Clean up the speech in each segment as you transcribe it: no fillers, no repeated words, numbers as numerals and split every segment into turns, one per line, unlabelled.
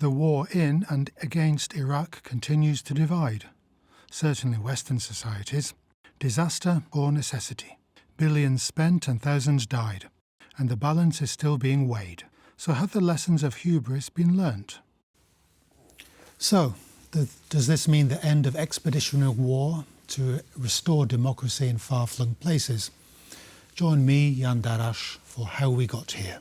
The war in and against Iraq continues to divide, certainly Western societies, disaster or necessity. Billions spent and thousands died, and the balance is still being weighed. So have the lessons of hubris been learnt? So, does this mean the end of expeditionary war to restore democracy in far-flung places? Join me, Jan Darash, for How We Got Here.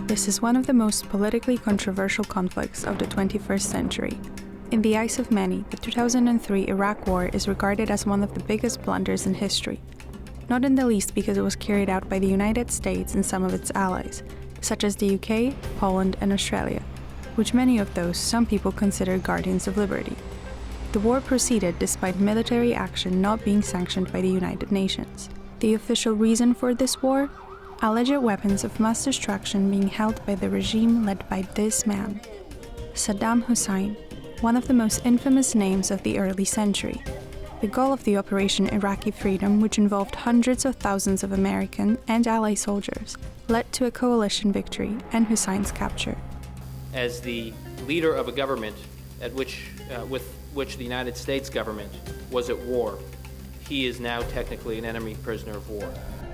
This is one of the most politically controversial conflicts of the 21st century. In the eyes of many, the 2003 Iraq War is regarded as one of the biggest blunders in history, not in the least because it was carried out by the United States and some of its allies, such as the UK, Poland, and Australia, which many of those some people consider guardians of liberty. The war proceeded despite military action not being sanctioned by the United Nations. The official reason for this war? Alleged weapons of mass destruction being held by the regime led by this man, Saddam Hussein, one of the most infamous names of the early century. The goal of the Operation Iraqi Freedom, which involved hundreds of thousands of American and Ally soldiers, led to a coalition victory and Hussein's capture.
As the leader of a government with which the United States government was at war, he is now technically an enemy prisoner of war.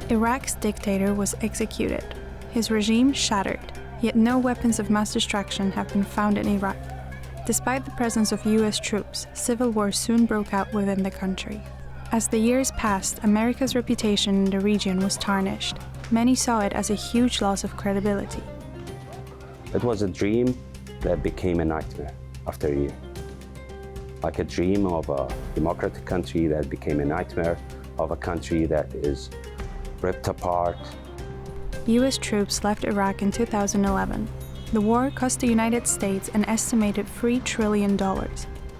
Iraq's dictator was executed, his regime shattered, yet no weapons of mass destruction have been found in Iraq. Despite the presence of US troops, civil war soon broke out within the country. As the years passed, America's reputation in the region was tarnished. Many saw it as a huge loss of credibility.
It was a dream that became a nightmare after a year. Like a dream of a democratic country that became a nightmare of a country that is ripped apart.
US troops left Iraq in 2011. The war cost the United States an estimated $3 trillion.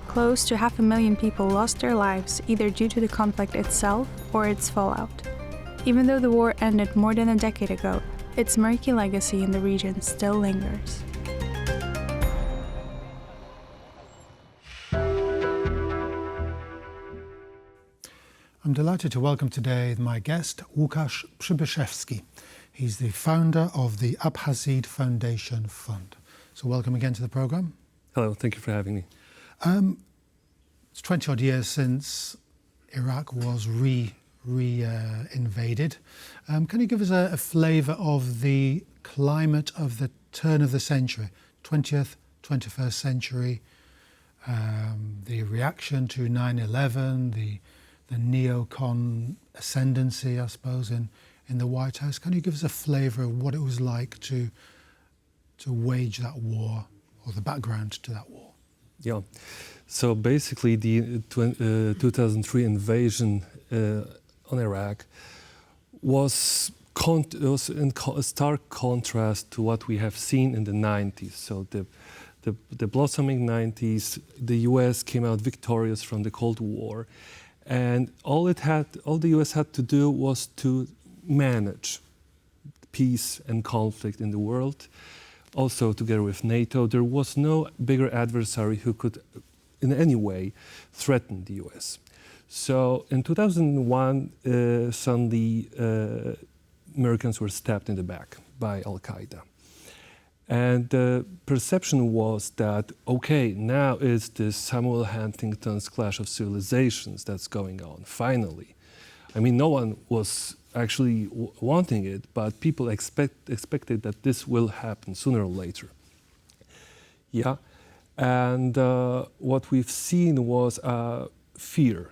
Close to 500,000 people lost their lives either due to the conflict itself or its fallout. Even though the war ended more than a decade ago, its murky legacy in the region still lingers.
I'm delighted to welcome today my guest, Łukasz Przybyszewski. He's the founder of the Abhazid Foundation Fund. So welcome again to the programme.
Hello, thank you for having me.
It's 20-odd years since Iraq was invaded. Can you give us a flavour of the climate of the turn of the century, 20th, 21st century, the reaction to 9/11, the neocon ascendancy, I suppose, in the White House? Can you give us a flavour of what it was like to wage that war, or the background to that war?
Yeah, so basically the 2003 invasion on Iraq was in stark contrast to what we have seen in the 90s. So the blossoming 90s, the US came out victorious from the Cold War. And all the US had to do was to manage peace and conflict in the world. Also, together with NATO, there was no bigger adversary who could in any way threaten the US. So in 2001, suddenly Americans were stabbed in the back by Al-Qaeda. And the perception was that, okay, now it's this Samuel Huntington's clash of civilizations that's going on, finally. I mean, no one was actually wanting it, but people expected that this will happen sooner or later. Yeah, and what we've seen was fear,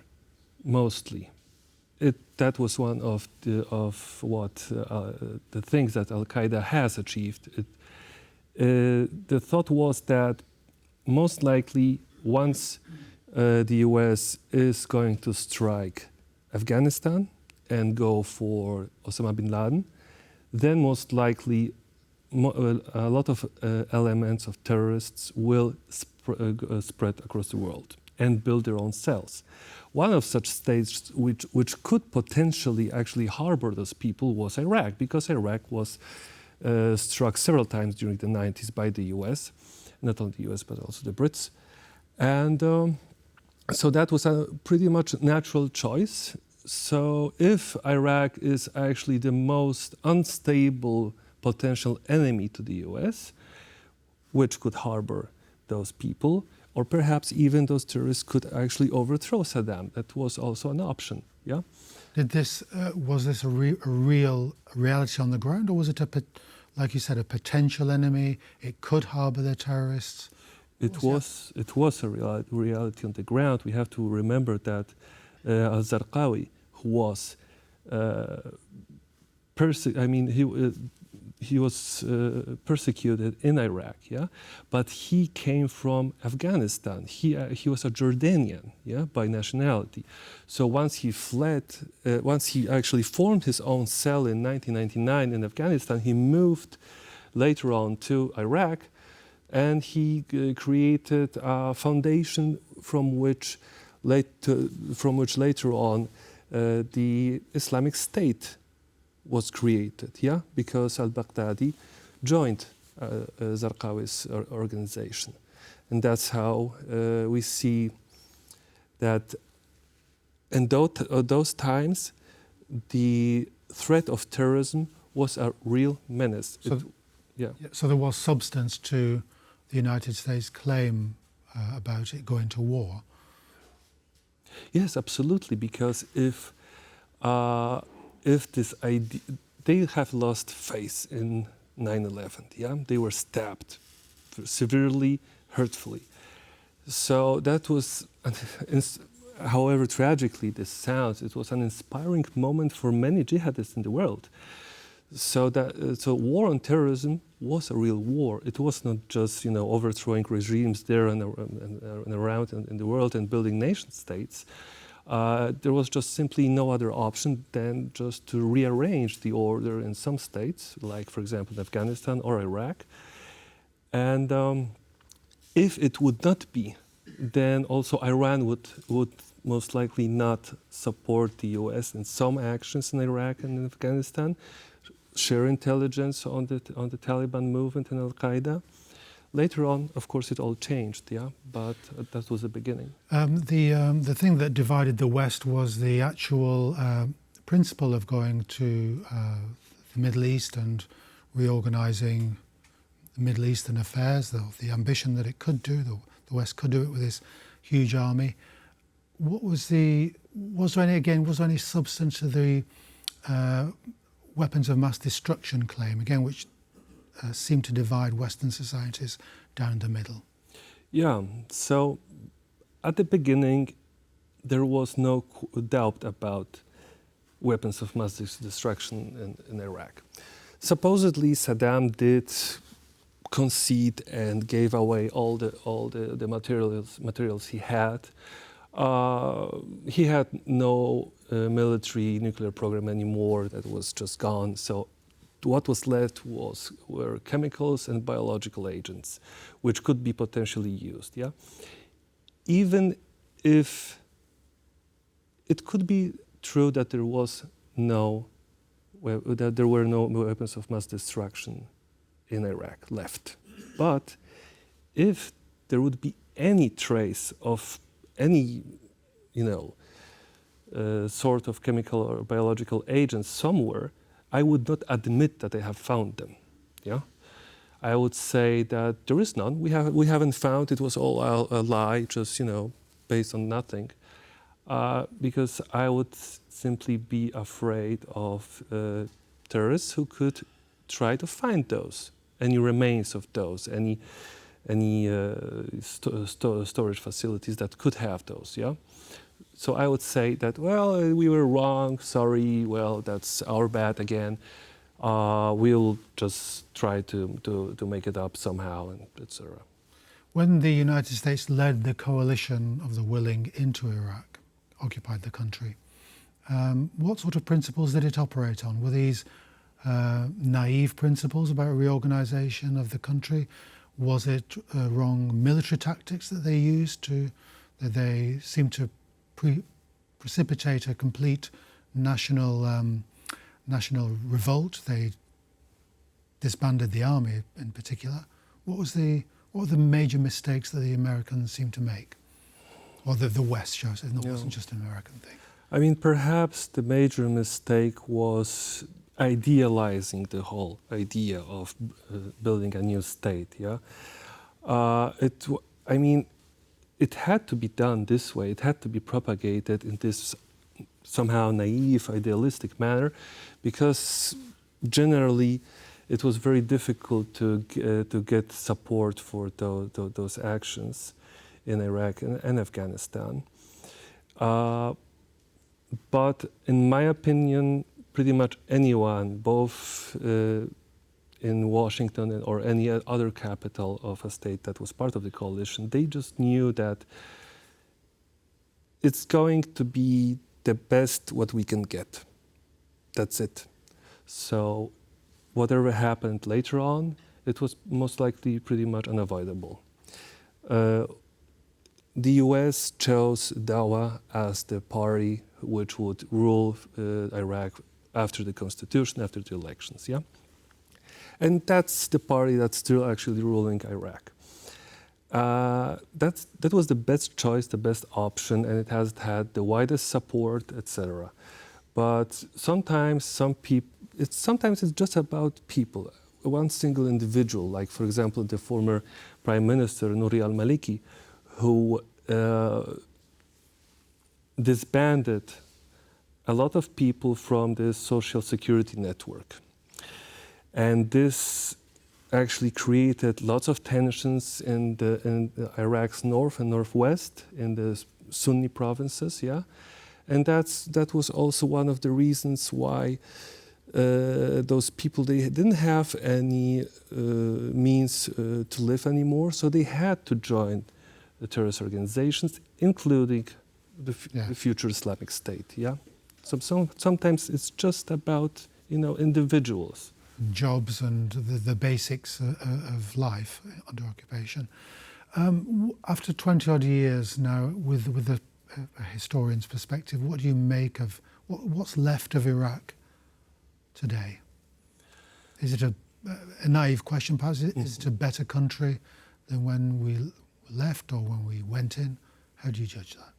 mostly. That was one of the things that Al-Qaeda has achieved. The thought was that most likely once the US is going to strike Afghanistan and go for Osama bin Laden, then most likely a lot of elements of terrorists will spread across the world and build their own cells. One of such states which could potentially actually harbor those people was Iraq, because Iraq was struck several times during the 90s by the US, not only the US but also the Brits. And so that was a pretty much natural choice. So if Iraq is actually the most unstable potential enemy to the US, which could harbor those people, or perhaps even those terrorists could actually overthrow Saddam. That was also an option. Yeah.
Was this a real reality on the ground, or was it like you said, a potential enemy? It could harbor the terrorists.
It was a reality on the ground. We have to remember that al-Zarqawi, who was he was persecuted in Iraq, yeah, but he came from Afghanistan. He was a Jordanian, yeah, by nationality. So once he fled, once he actually formed his own cell in 1999 in Afghanistan, he moved later on to Iraq, and he created a foundation from which later on the Islamic State was created, yeah, because al-Baghdadi joined Zarqawi's organization. And that's how we see that in those times, the threat of terrorism was a real menace.
So there was substance to the United States' claim about it going to war.
Yes, absolutely, because if this idea, they have lost faith in 9/11, yeah? They were stabbed severely, hurtfully. So that was, however tragically this sounds, it was an inspiring moment for many jihadists in the world. So war on terrorism was a real war. It was not just, overthrowing regimes there and around in the world and building nation states. There was just simply no other option than just to rearrange the order in some states, like, for example, Afghanistan or Iraq. And if it would not be, then also Iran would most likely not support the US in some actions in Iraq and in Afghanistan, share intelligence on the Taliban movement and Al-Qaeda. Later on, of course, it all changed, yeah, but that was the beginning.
The thing that divided the West was the actual principle of going to the Middle East and reorganizing the Middle Eastern affairs, the ambition that it could do, the West could do it with this huge army. Was there any substance to the weapons of mass destruction claim, again, which seemed to divide Western societies down the middle?
Yeah, so at the beginning, there was no doubt about weapons of mass destruction in Iraq. Supposedly, Saddam did concede and gave away all the materials he had. He had no military nuclear program anymore. That was just gone. So what was left were chemicals and biological agents, which could be potentially used. Yeah, even if it could be true that there were no weapons of mass destruction in Iraq left, but if there would be any trace of any, sort of chemical or biological agents somewhere, I would not admit that I have found them. Yeah, I would say that there is none. We haven't found. It was all a lie, just based on nothing, because I would simply be afraid of terrorists who could try to find those, any remains of those, any storage facilities that could have those. Yeah. So I would say that, well, we were wrong, sorry, well, that's our bad again. We'll just try to make it up somehow, and etc.
When the United States led the coalition of the willing into Iraq, occupied the country, what sort of principles did it operate on? Were these naive principles about reorganization of the country? Was it wrong military tactics that they used that they seemed to precipitate a complete national revolt? They disbanded the army in particular. What were the major mistakes that the Americans seemed to make? Or the West, shall I say, it wasn't just an American thing.
I mean, perhaps the major mistake was idealizing the whole idea of building a new state. Yeah, it had to be done this way. It had to be propagated in this somehow naive, idealistic manner, because generally it was very difficult to get support for those actions in Iraq and Afghanistan. But in my opinion, pretty much anyone, both in Washington or any other capital of a state that was part of the coalition, they just knew that it's going to be the best what we can get. That's it. So whatever happened later on, it was most likely pretty much unavoidable. The US chose Dawa as the party which would rule Iraq after the constitution, after the elections, yeah? And that's the party that's still actually ruling Iraq. That was the best choice, the best option, and it has had the widest support, etc. But sometimes it's just about people, one single individual, like for example the former Prime Minister Nouri al-Maliki, who disbanded a lot of people from the social security network. And this actually created lots of tensions in Iraq's north and northwest, in the Sunni provinces, yeah? And that was also one of the reasons why those people, they didn't have any means to live anymore, so they had to join the terrorist organizations, including the future Islamic State, yeah? So sometimes it's just about, individuals.
Jobs and the basics of life under occupation. After 20-odd years now, with a historian's perspective, what do you make of what's left of Iraq today? Is it a naive question, perhaps? Is it a better country than when we left or when we went in? How do you judge that?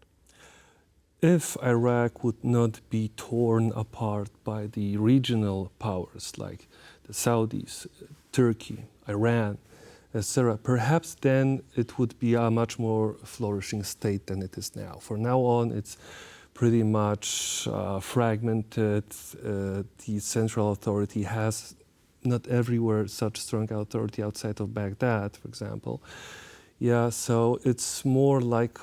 If Iraq would not be torn apart by the regional powers like the Saudis, Turkey, Iran, etc., perhaps then it would be a much more flourishing state than it is now. For now on, it's pretty much fragmented. The central authority has not everywhere such strong authority outside of Baghdad, for example. Yeah, so it's more like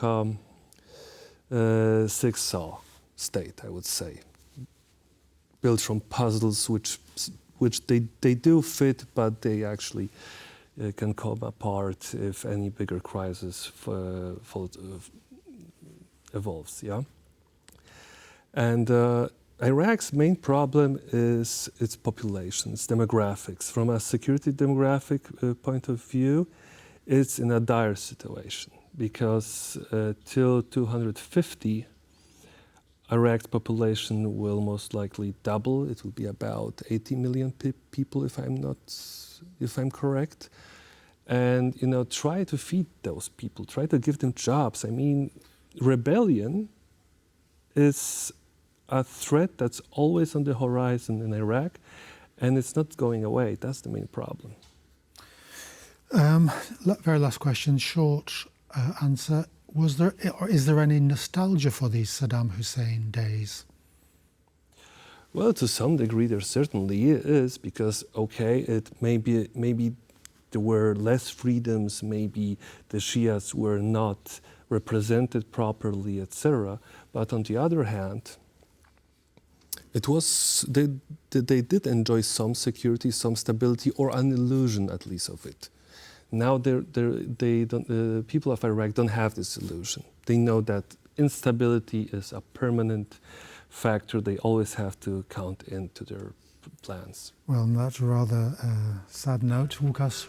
jigsaw state, I would say, built from puzzles which they do fit, but they actually can come apart if any bigger crisis evolves, yeah? And Iraq's main problem is its population, its demographics. From a security demographic point of view, it's in a dire situation, because till 250, Iraq's population will most likely double. It will be about 80 million people, if I'm correct. And try to feed those people, try to give them jobs. I mean, rebellion is a threat that's always on the horizon in Iraq, and it's not going away. That's the main problem.
Very last question, short answer. Was there, or is there any nostalgia for these Saddam Hussein days?
Well, to some degree, there certainly is, because it maybe there were less freedoms, maybe the Shias were not represented properly, etc. But on the other hand, they did enjoy some security, some stability, or an illusion at least of it. Now the people of Iraq don't have this illusion. They know that instability is a permanent factor they always have to count into their plans.
Well, on that rather sad note, Łukasz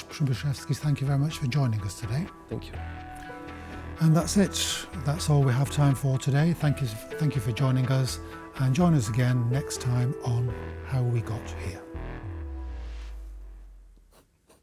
Przybyszewski, thank you very much for joining us today.
Thank you.
And that's it. That's all we have time for today. Thank you for joining us, and join us again next time on How We Got Here.